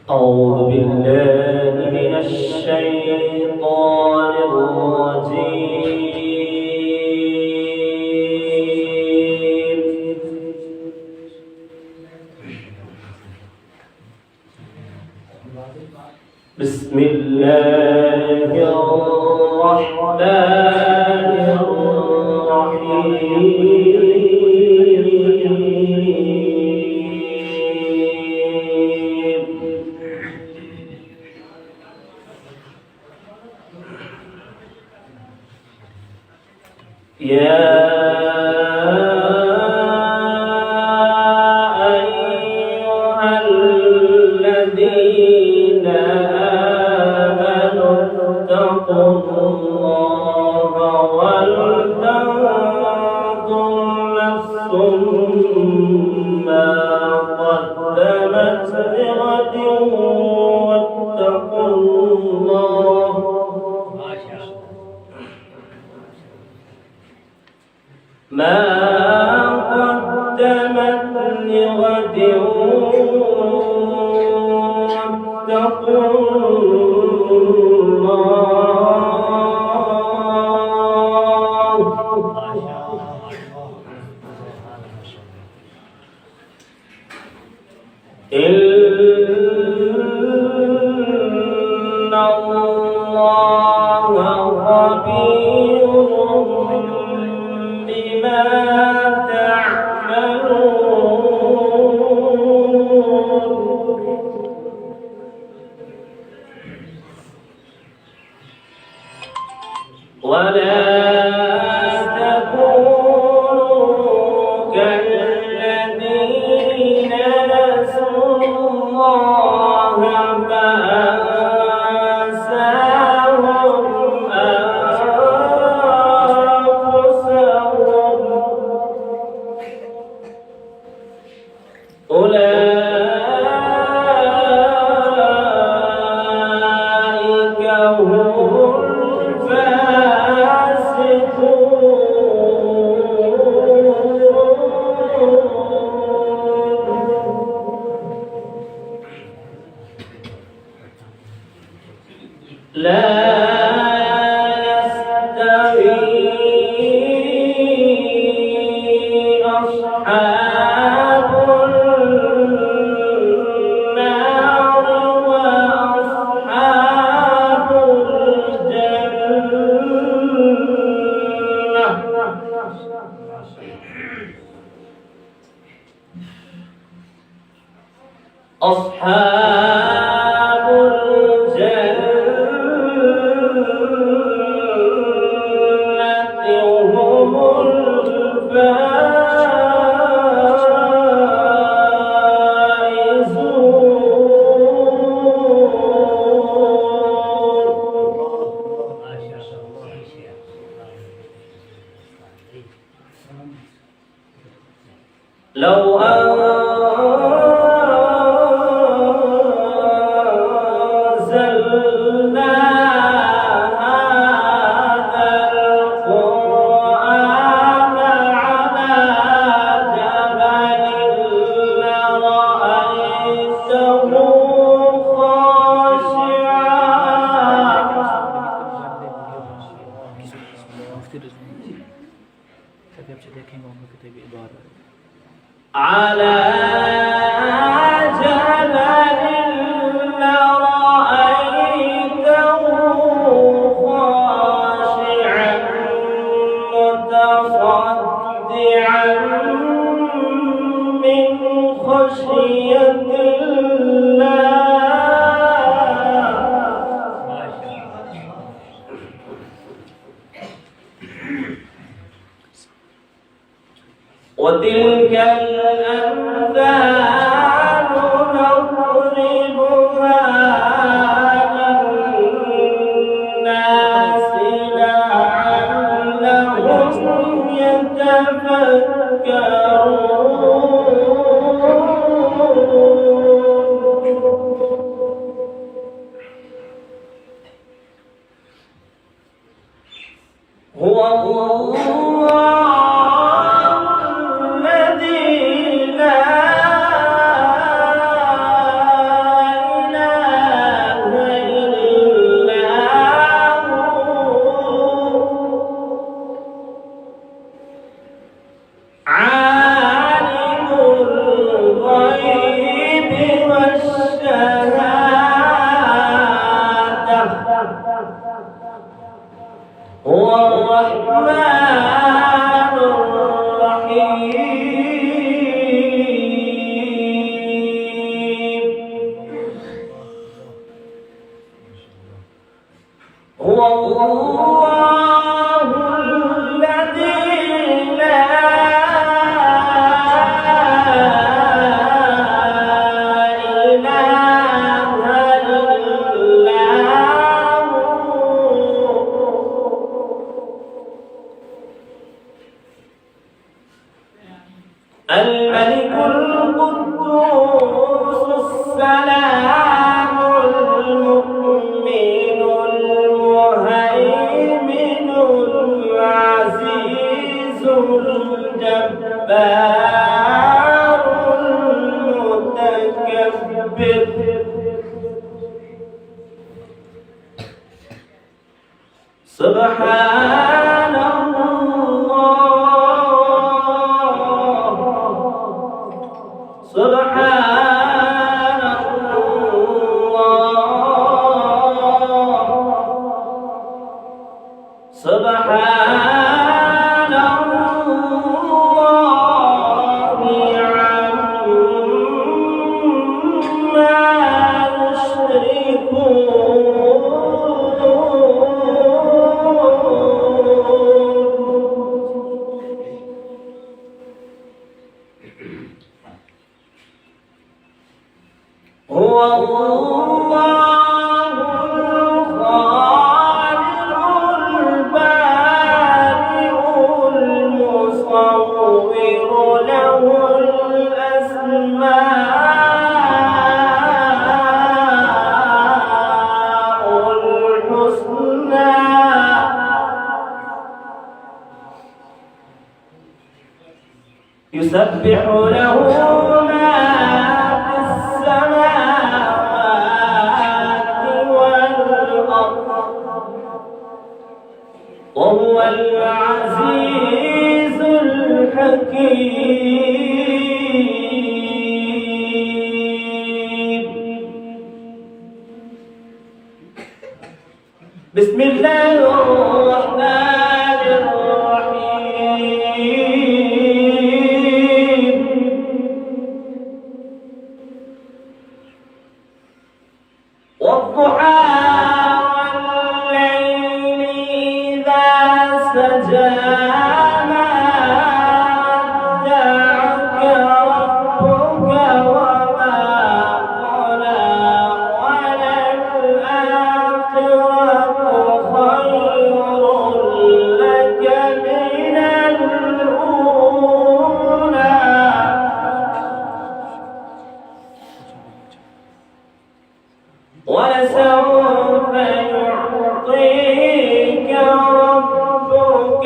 أعوذ بالله من الشيطان الرجيم. بسم الله الرحمن الرحيم. يا أيها الذين آمنوا اتقوا الله ولتنظر نفس ما قدمت لغد واتقوا الله ما قدمت لغد واتقوا الله إن الله خبير بما تعملون. ولا تكونوا كالذين نسوا الله فأنساهم أنفسهم. أولئك هم لا يستوي أصحاب النار وأصحاب الجنة. أصحاب الجنة هم الفائزون. لو أنزلنا هذا القرآن على جبل لرأيته على جبل لرأيته خاشعا متصدعا من خشية وتلك الأمثال نضربها للناس لعلهم يتفكرون. سبحان الله سبحان الله عما هو الله الخالق البارئ المصور له الأسماء الحسنى يسبح له ما في السماوات والأرض وهو العزيز الحكيم. بسم الله الرحمن الرحيم. والضحى والليل إذا سجى ما ودعك ربك وما قلى وللآخرة خير لك من الأولى ولسوف يعطيك ربك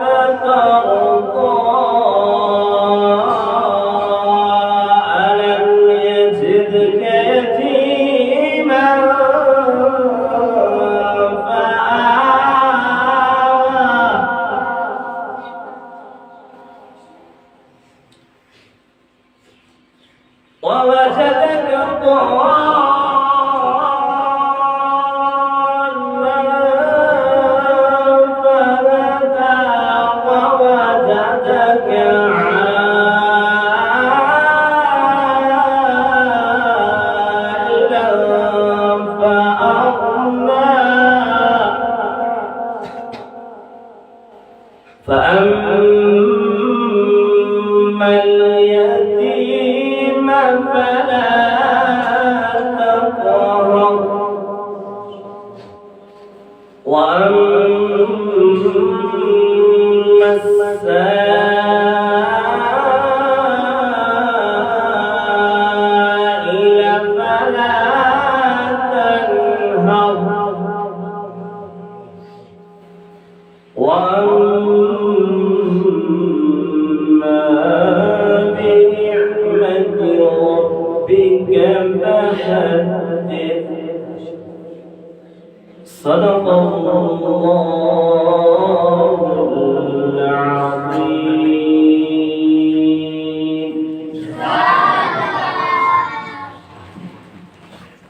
فترضى ألم يجدك يتيما فآوى ووجدك ضالا فأما اليتيم فلا تقهر وأما السائل فلا تنهر وأما بنعمة ربك فحدث. صدق الله